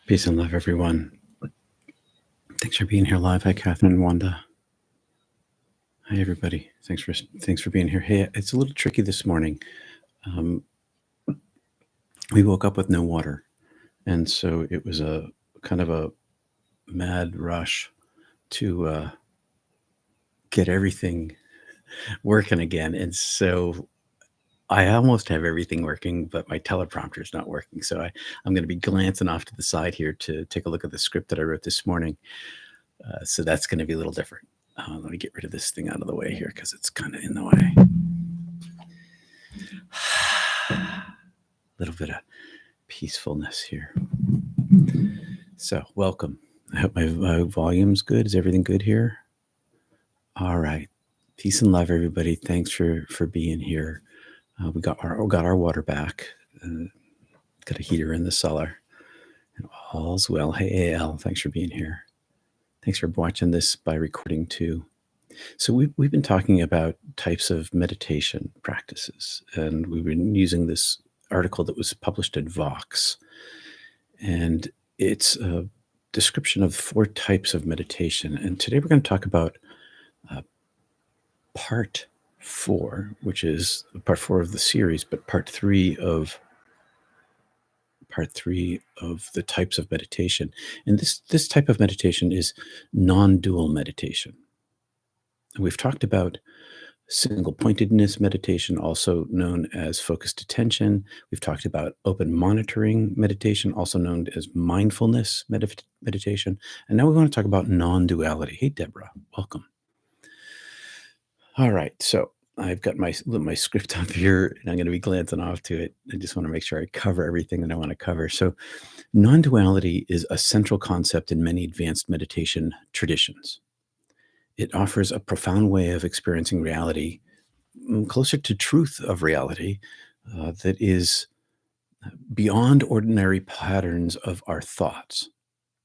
Peace and love, everyone. Thanks for being here live. Hi, Catherine and Wanda. Hi, everybody. Thanks for being here. Hey, it's a little tricky this morning. We woke up with no water, and so it was a kind of a mad rush to get everything working again. And so I almost have everything working, but my teleprompter is not working. So I'm going to be glancing off to the side here to take a look at the script that I wrote this morning. So that's going to be a little different. Let me get rid of this thing out of the way here because it's kind of in the way. A little bit of peacefulness here. So welcome. I hope my volume's good. Is everything good here? All right. Peace and love, everybody. Thanks for being here. We got our water back. Got a heater in the cellar. And all's well. Hey, AL, thanks for being here. Thanks for watching this by recording too. So we've been talking about types of meditation practices, and we've been using this article that was published at Vox, and it's a description of 4 types of meditation. And today we're going to talk about part 4, which is part 4 of the series, but part 3 of the types of meditation. And this type of meditation is non-dual meditation. And we've talked about single pointedness meditation, also known as focused attention. We've talked about open monitoring meditation, also known as mindfulness meditation. And now we want to talk about non-duality. Hey, Deborah, welcome. All right. So I've got my script up here, and I'm going to be glancing off to it. I just want to make sure I cover everything that I want to cover. So non-duality is a central concept in many advanced meditation traditions. It offers a profound way of experiencing reality, closer to truth of reality, that is beyond ordinary patterns of our thoughts.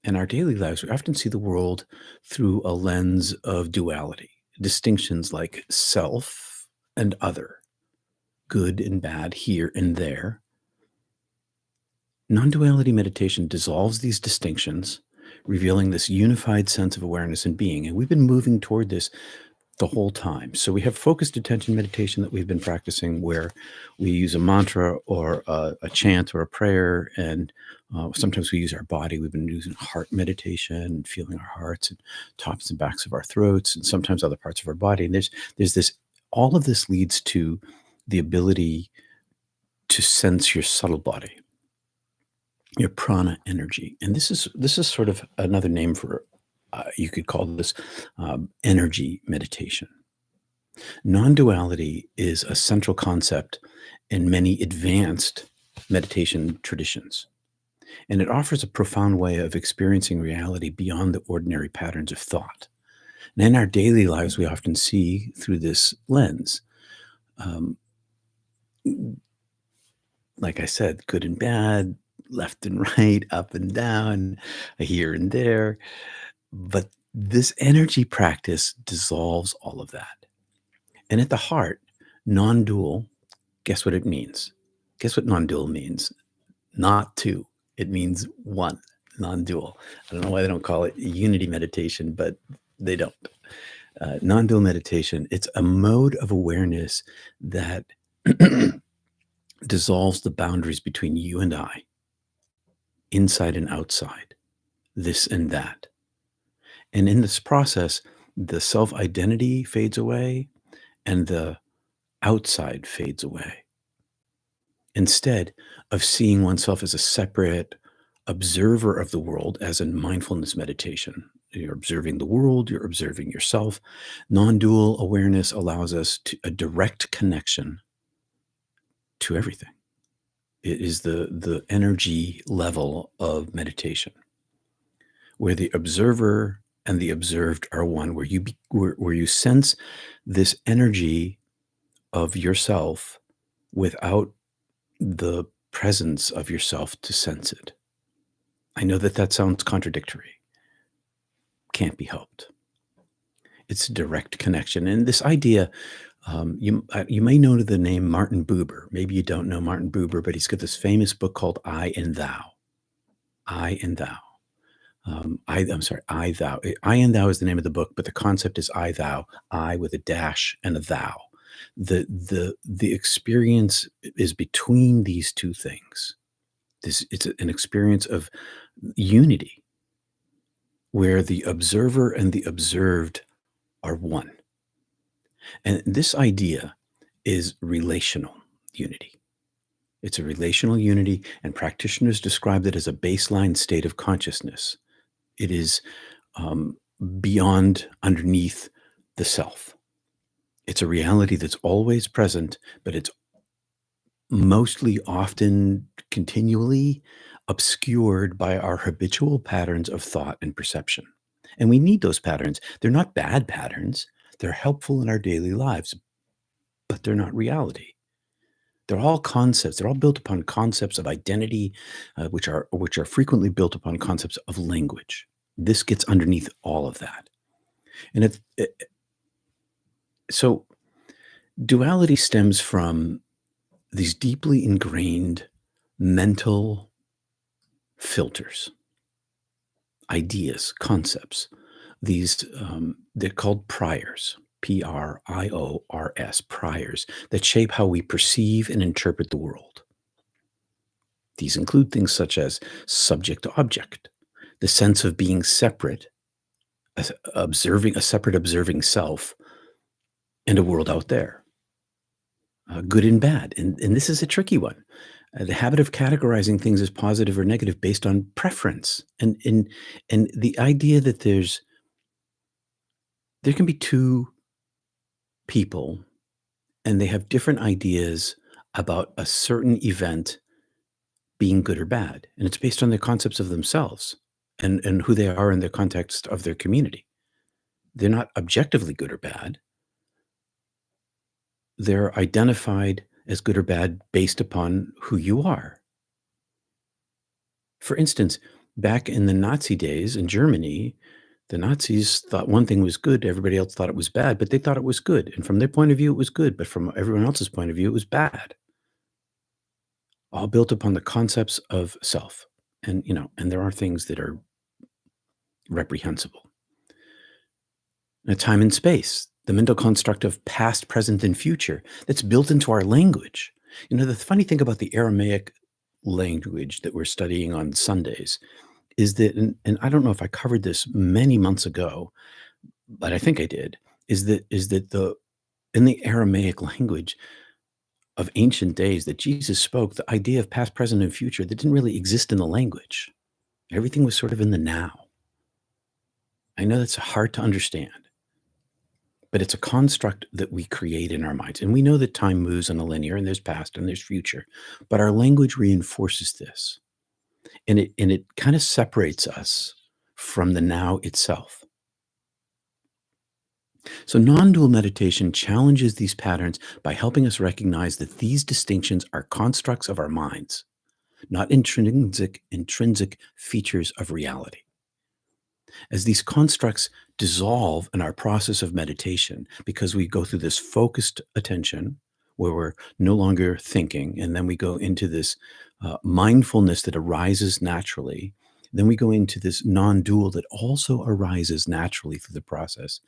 In our daily lives, we often see the world through a lens of duality, distinctions like self and other, good and bad, here and there. Non-duality meditation dissolves these distinctions, revealing this unified sense of awareness and being. And we've been moving toward this the whole time. So we have focused attention meditation that we've been practicing, where we use a mantra or a chant or a prayer, and sometimes we use our body. We've been using heart meditation, feeling our hearts and tops and backs of our throats, and sometimes other parts of our body. And there's this. All of this leads to the ability to sense your subtle body, your prana energy. And this is sort of another name for, you could call this energy meditation. Non-duality is a central concept in many advanced meditation traditions, and it offers a profound way of experiencing reality beyond the ordinary patterns of thought. And in our daily lives, we often see through this lens. Like I said, good and bad, left and right, up and down, here and there. But this energy practice dissolves all of that. And at the heart, non-dual, guess what it means? Guess what non-dual means? Not two. It means one, non-dual. I don't know why they don't call it unity meditation, but they don't. Non-dual meditation, it's a mode of awareness that dissolves the boundaries between you and I, inside and outside, this and that. And in this process, the self-identity fades away and the outside fades away. Instead of seeing oneself as a separate observer of the world, as in mindfulness meditation, you're observing the world, you're observing yourself. Non-dual awareness allows us to a direct connection to everything. It is the energy level of meditation, where the observer and the observed are one, where you sense this energy of yourself without the presence of yourself to sense it. I know that sounds contradictory. Can't be helped. It's a direct connection. And this idea, you may know the name Martin Buber. Maybe you don't know Martin Buber, but he's got this famous book called I and Thou. I and thou. I'm sorry, I thou. I and thou is the name of the book, but the concept is I thou. I with a dash and a thou. The experience is between these two things. An experience of unity where the observer and the observed are one. And this idea is relational unity. It's a relational unity, and practitioners describe it as a baseline state of consciousness. It is um, beyond, underneath the self. It's a reality that's always present, but it's mostly, often, continually obscured by our habitual patterns of thought and perception. And we need those patterns. They're not bad patterns, they're helpful in our daily lives, but they're not reality. They're all concepts. They're all built upon concepts of identity, which are frequently built upon concepts of language. This gets underneath all of that. And so duality stems from these deeply ingrained mental filters, ideas, concepts. They're called priors, priors, priors, that shape how we perceive and interpret the world. These include things such as subject to object, the sense of being separate, observing a separate observing self, and a world out there, good and bad. And this is a tricky one. The habit of categorizing things as positive or negative based on preference, and the idea that there can be two people and they have different ideas about a certain event being good or bad, and it's based on the concepts of themselves and who they are in the context of their community. They're not objectively good or bad. They're identified as good or bad based upon who you are. For instance, back in the Nazi days in Germany, the Nazis thought one thing was good, everybody else thought it was bad, but they thought it was good. And from their point of view, it was good, but from everyone else's point of view, it was bad. All built upon the concepts of self. And there are things that are reprehensible. Now, time and space, the mental construct of past, present, and future that's built into our language. The funny thing about the Aramaic language that we're studying on Sundays is that, and I don't know if I covered this many months ago, but I think I did, is that in the Aramaic language of ancient days that Jesus spoke, the idea of past, present, and future that didn't really exist in the language. Everything was sort of in the now. I know that's hard to understand, but it's a construct that we create in our minds. And we know that time moves on a linear and there's past and there's future, but our language reinforces this. And it kind of separates us from the now itself. So non-dual meditation challenges these patterns by helping us recognize that these distinctions are constructs of our minds, not intrinsic features of reality. As these constructs dissolve in our process of meditation, because we go through this focused attention where we're no longer thinking, and then we go into this mindfulness that arises naturally, then we go into this non-dual that also arises naturally through the process.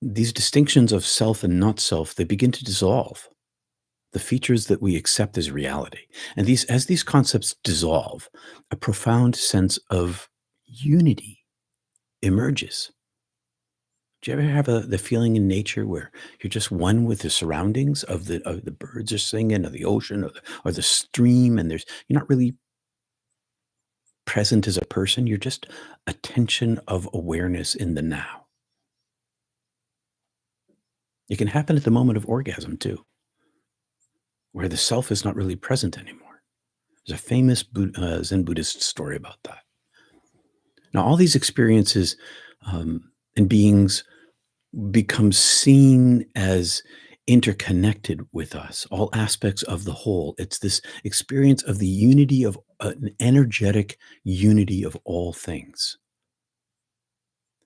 These distinctions of self and not self, they begin to dissolve the features that we accept as reality. And as these concepts dissolve, a profound sense of unity emerges. Do you ever have the feeling in nature where you're just one with the surroundings of the birds are singing, or the ocean, or the stream, and you're not really present as a person. You're just a tension of awareness in the now. It can happen at the moment of orgasm too, where the self is not really present anymore. There's a famous Zen Buddhist story about that. Now, all these experiences and beings become seen as interconnected with us, all aspects of the whole. It's this experience of the unity of an energetic unity of all things.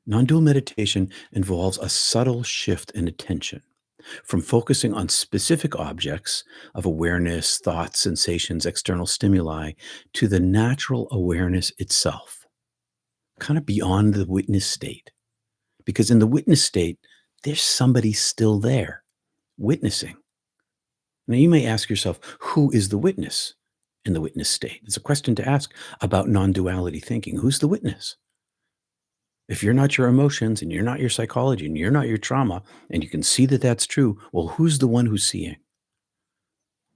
Non-dual meditation involves a subtle shift in attention, From focusing on specific objects of awareness, thoughts, sensations, external stimuli, to the natural awareness itself, kind of beyond the witness state. Because in the witness state, there's somebody still there witnessing. Now, you may ask yourself, who is the witness in the witness state? It's a question to ask about non duality thinking. Who's the witness? If you're not your emotions and you're not your psychology and you're not your trauma, and you can see that that's true, well, who's the one who's seeing?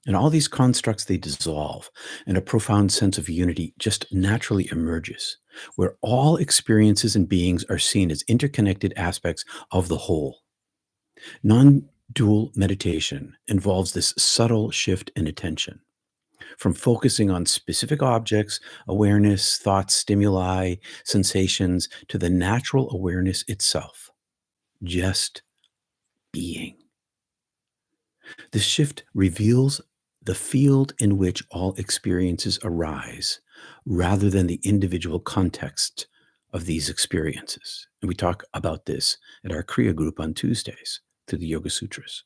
And all these constructs, they dissolve, and a profound sense of unity just naturally emerges, where all experiences and beings are seen as interconnected aspects of the whole. Non dual meditation involves this subtle shift in attention from focusing on specific objects, awareness, thoughts, stimuli, sensations, to the natural awareness itself, just being. This shift reveals the field in which all experiences arise rather than the individual context of these experiences. And we talk about this at our Kriya group on Tuesdays through the Yoga Sutras.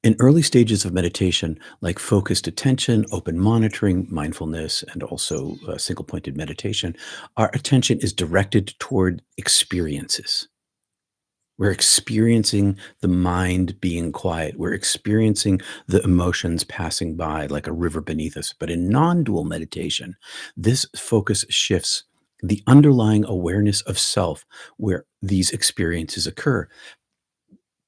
In early stages of meditation, like focused attention, open monitoring, mindfulness, and also single pointed meditation, our attention is directed toward experiences. We're experiencing the mind being quiet. We're experiencing the emotions passing by like a river beneath us. But in non dual meditation, this focus shifts the underlying awareness of self where these experiences occur.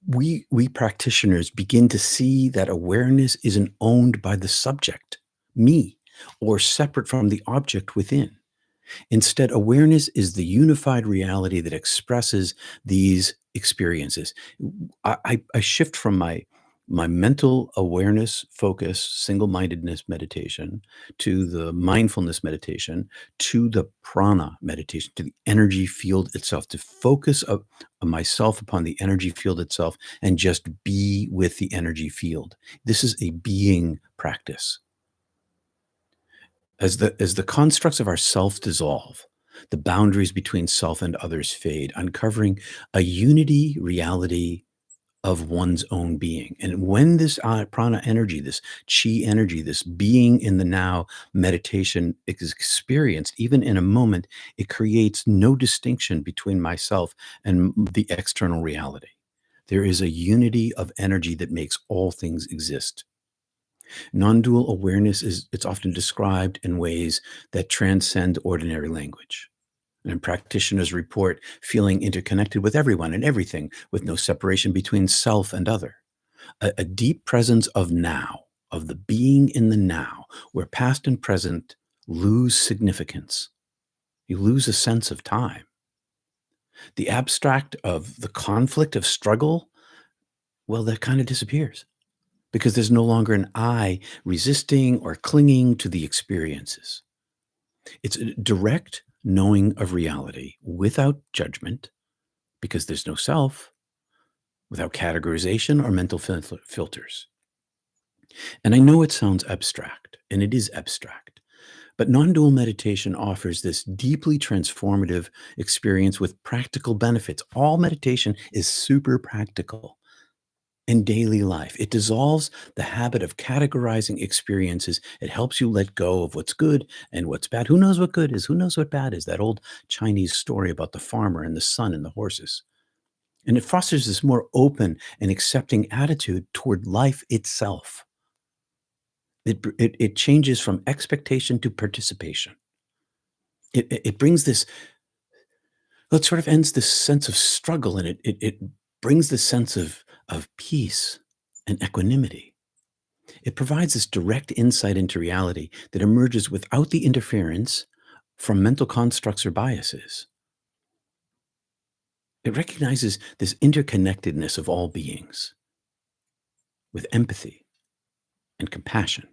We practitioners begin to see that awareness isn't owned by the subject, me, or separate from the object within. Instead, awareness is the unified reality that expresses these experiences. I shift from my mental awareness focus, single-mindedness meditation, to the mindfulness meditation, to the prana meditation, to the energy field itself, to focus myself upon the energy field itself and just be with the energy field. This is a being practice. As the constructs of our self dissolve, the boundaries between self and others fade, uncovering a unity reality of one's own being. And when this prana energy, this chi energy, this being in the now meditation is experienced, even in a moment, it creates no distinction between myself and the external reality. There is a unity of energy that makes all things exist. Non-dual awareness is it's often described in ways that transcend ordinary language. And practitioners report feeling interconnected with everyone and everything, with no separation between self and other. A deep presence of now, of the being in the now, where past and present lose significance. You lose a sense of time. The abstract of the conflict of struggle, well, that kind of disappears because there's no longer an I resisting or clinging to the experiences. It's a direct knowing of reality without judgment because there's no self, without categorization or mental filters. And I know it sounds abstract, and it is abstract, but non dual meditation offers this deeply transformative experience with practical benefits. All meditation is super practical in daily life. It dissolves the habit of categorizing experiences. It helps you let go of what's good and what's bad. Who knows what good is? Who knows what bad is? That old Chinese story about the farmer and the sun and the horses. And it fosters this more open and accepting attitude toward life itself. It changes from expectation to participation. It brings this, well, it sort of ends this sense of struggle, and it brings this sense of peace and equanimity. It provides this direct insight into reality that emerges without the interference from mental constructs or biases. It recognizes this interconnectedness of all beings with empathy and compassion.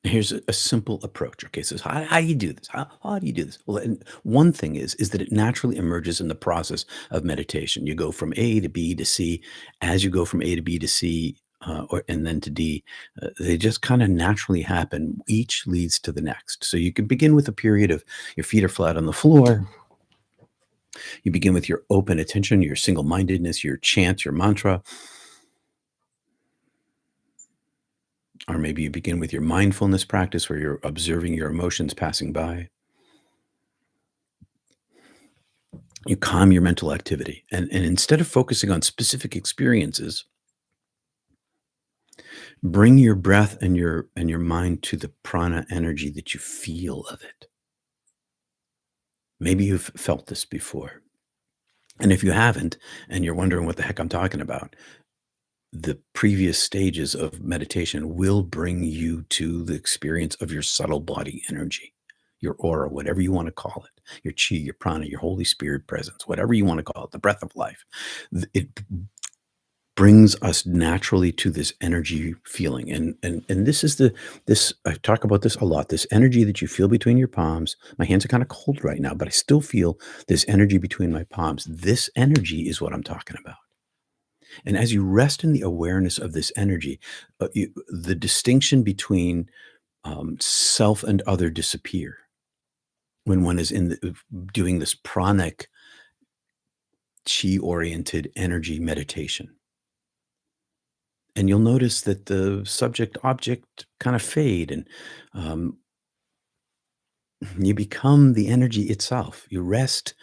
Here's a simple approach. Okay, so how do you do this? How do you do this? Well, and one thing is that it naturally emerges in the process of meditation. You go from A to B to C. As you go from A to B to C, and then to D, they just kind of naturally happen. Each leads to the next. So you can begin with a period of your feet are flat on the floor, You begin with your open attention, your single mindedness, your chant, your mantra, or maybe you begin with your mindfulness practice where you're observing your emotions passing by. You calm your mental activity. And instead of focusing on specific experiences, bring your breath and your mind to the prana energy that you feel of it. Maybe you've felt this before. And if you haven't, and you're wondering what the heck I'm talking about, the previous stages of meditation will bring you to the experience of your subtle body energy, your aura, whatever you want to call it, your chi, your prana, your Holy Spirit presence, whatever you want to call it, the breath of life. It brings us naturally to this energy feeling. And this is this I talk about this a lot. This energy that you feel between your palms. My hands are kind of cold right now, but I still feel this energy between my palms. This energy is what I'm talking about. And as you rest in the awareness of this energy, the distinction between self and other disappear when one is doing this pranic, chi oriented energy meditation. And you'll notice that the subject object kind of fade, and um, you become the energy itself. You rest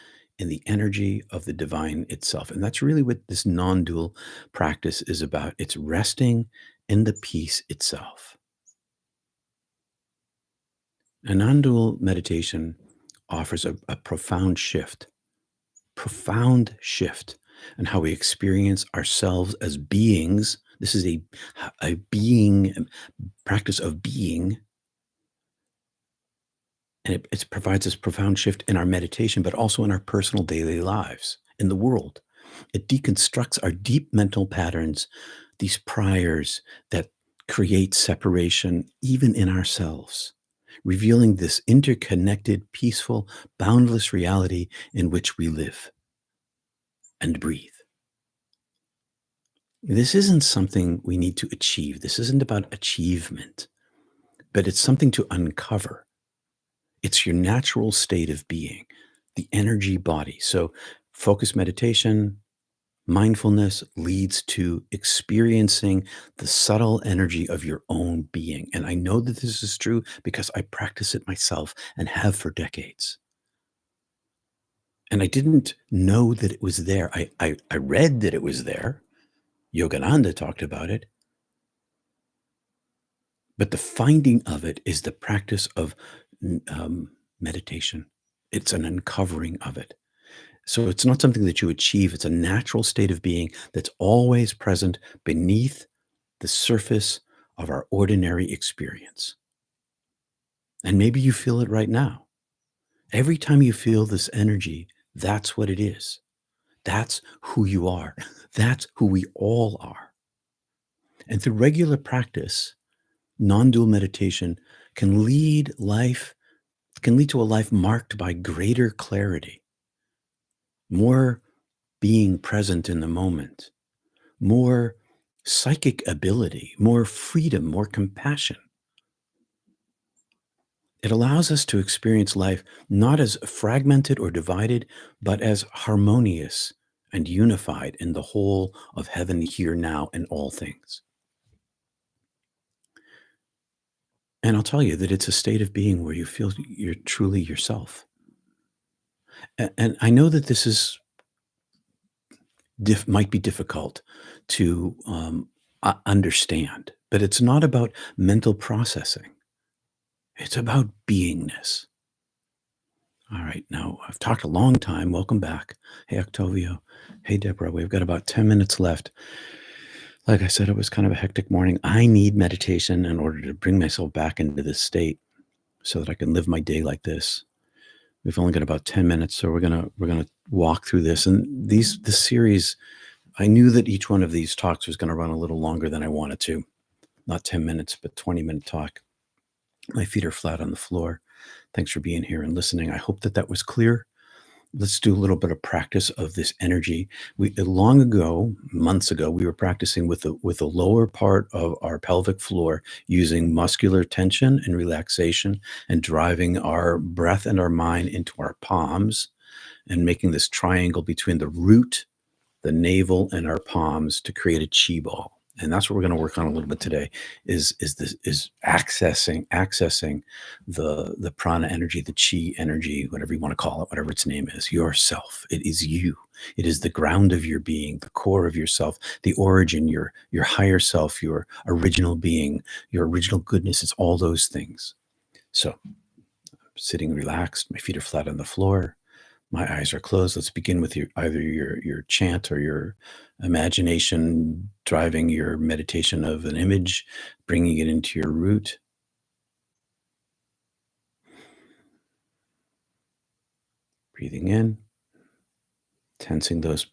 in the energy of the divine itself. And that's really what this non dual practice is about. It's resting in the peace itself. A non dual meditation offers a profound shift in how we experience ourselves as beings. This is a being practice of being. And it provides this profound shift in our meditation, but also in our personal daily lives, in the world. It deconstructs our deep mental patterns, these priors that create separation even in ourselves, revealing this interconnected, peaceful, boundless reality in which we live and breathe. This isn't something we need to achieve. This isn't about achievement, but it's something to uncover. It's your natural state of being, the energy body. So, focused meditation, mindfulness leads to experiencing the subtle energy of your own being. And I know that this is true because I practice it myself and have for decades. And I didn't know that it was there. I read that it was there. Yogananda talked about it. But the finding of it is the practice of meditation. It's an uncovering of it. So it's not something that you achieve. It's a natural state of being that's always present beneath the surface of our ordinary experience. And maybe you feel it right now. Every time you feel this energy, that's what it is. That's who you are. That's who we all are. And through regular practice, non-dual meditation can can lead to a life marked by greater clarity, more being present in the moment, more psychic ability, more freedom, more compassion. It allows us to experience life not as fragmented or divided, but as harmonious and unified in the whole of heaven here now and all things. And I'll tell you that it's a state of being where you feel you're truly yourself. And I know that this is might be difficult to understand, but it's not about mental processing. It's about beingness. All right, now I've talked a long time. Welcome back. Hey, Octavio. Hey, Deborah. We've got about 10 minutes left. Like I said, it was kind of a hectic morning. I need meditation in order to bring myself back into this state so that I can live my day like this. We've only got about 10 minutes, so we're gonna walk through this. And this series, I knew that each one of these talks was going to run a little longer than I wanted to. Not 10 minutes, but 20-minute talk. My feet are flat on the floor. Thanks for being here and listening. I hope that was clear. Let's do a little bit of practice of this energy. We long ago, months ago, we were practicing with the lower part of our pelvic floor using muscular tension and relaxation and driving our breath and our mind into our palms and making this triangle between the root, the navel, and our palms to create a chi ball. And that's what we're going to work on a little bit today is accessing the prana energy, the chi energy, whatever you want to call it, whatever its name is, yourself. It is you. It is the ground of your being, the core of yourself, the origin, your higher self, your original being, your original goodness. It's all those things. So sitting relaxed, my feet are flat on the floor, my eyes are closed. Let's begin with either your chant or your imagination driving your meditation of an image, bringing it into your root. Breathing in, tensing those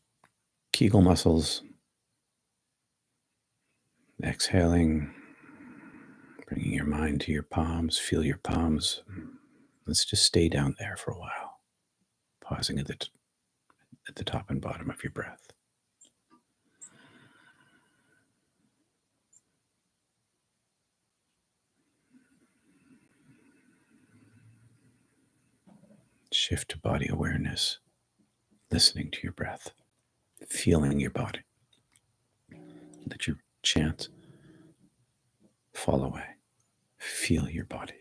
Kegel muscles. Exhaling, bringing your mind to your palms. Feel your palms. Let's just stay down there for a while, pausing at the top and bottom of your breath. Shift to body awareness, listening to your breath, feeling your body. Let your chant fall away. Feel your body.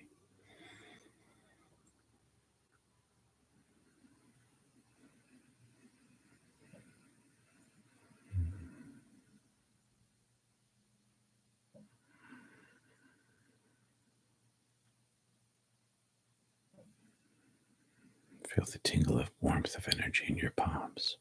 Feel the tingle of warmth of energy in your palms.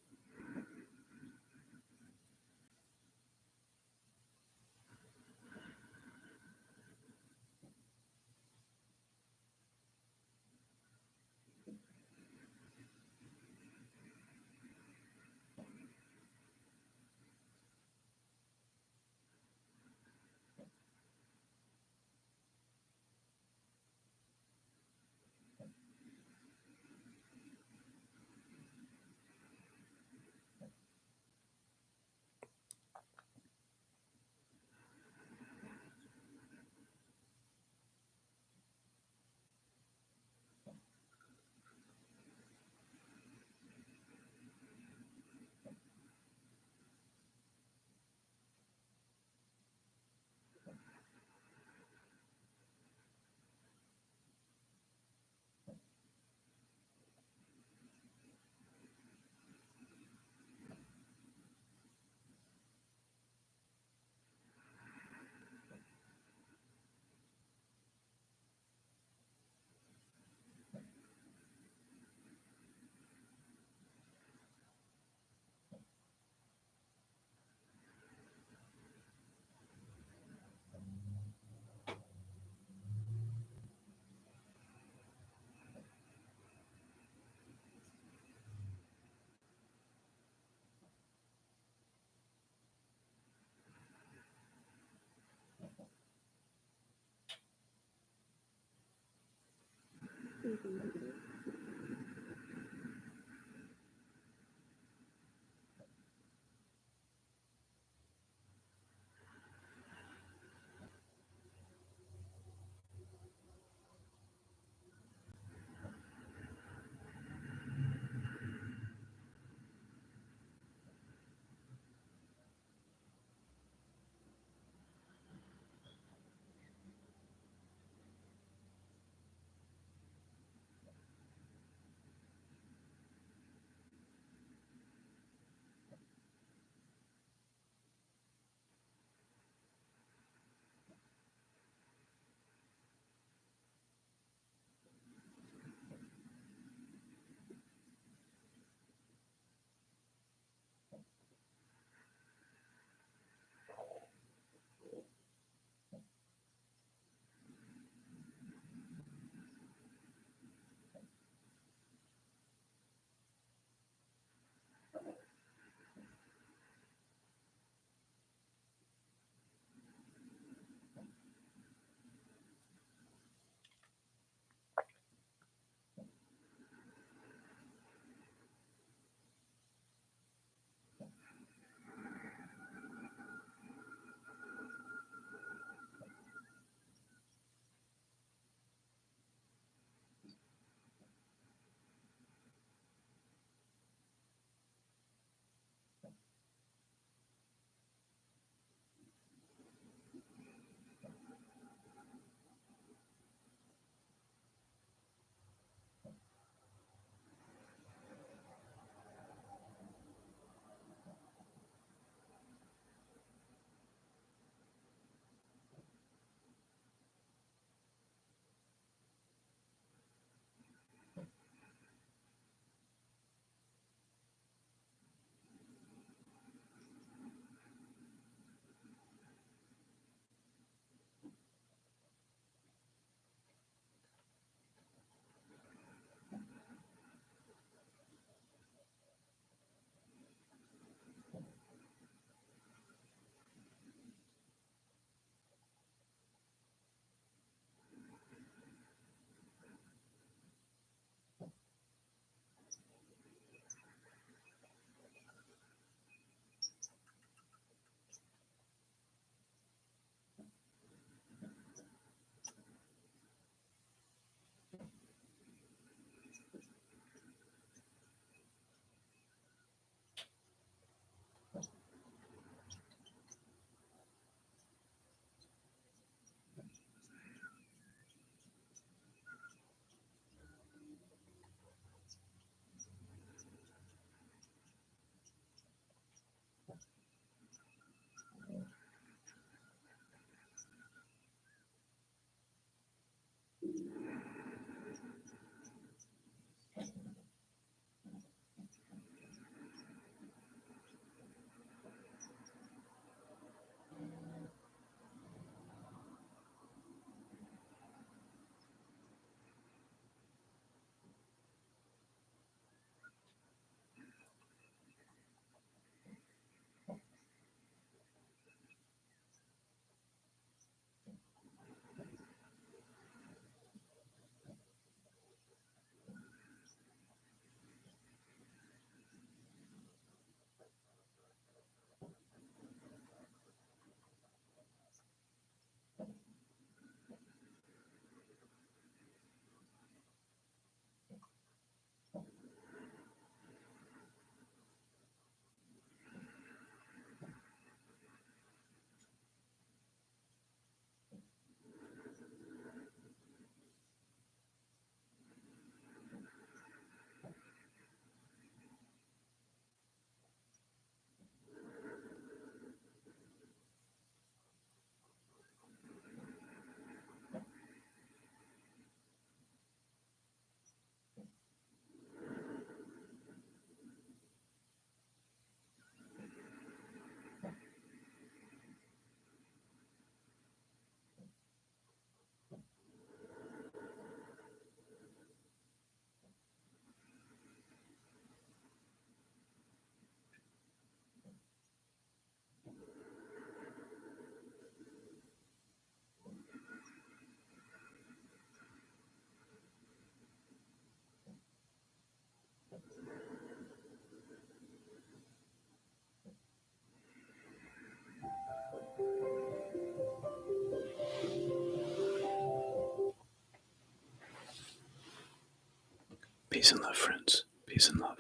Peace and love, friends. Peace and love.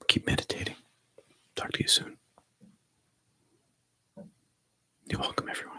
Keep meditating. Talk to you soon. You're welcome, everyone.